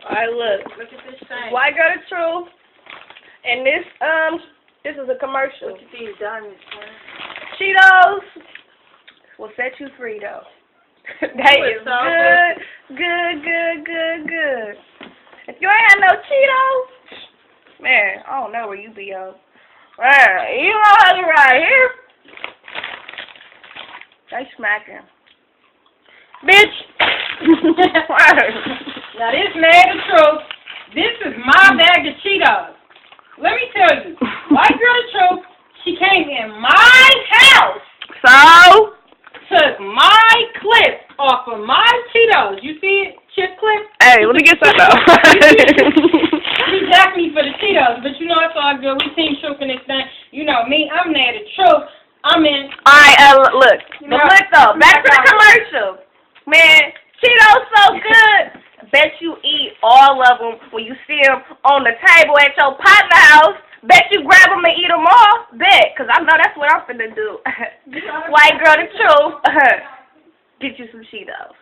Alright, look. Look at this thing. White Girl the Truth. And this is a commercial. Look at these diamonds, man. Cheetos will set you free, though. They is good. If you ain't had no Cheetos, man, I don't know where you be on. Man, you know how to right here. They smacking. Bitch! Now this man the truth. This is my bag of Cheetos. Let me tell you, White Girl the Truth, she came in my house. So? Took my clip off of my Cheetos. You see it? Chip clip? Hey, let me get some though. She jacked me for the Cheetos, but you know it's all good. We team trooping this thing. You know me, I'm there the truth. I'm in. Alright, look. But look though, back to the commercial. Man, Cheetos so good. Bet you eat all of them when you see them on the table at your partner house. Bet you grab them and eat them all. Bet, because I know that's what I'm finna do. White Girl the Truth. Get you some Cheetos.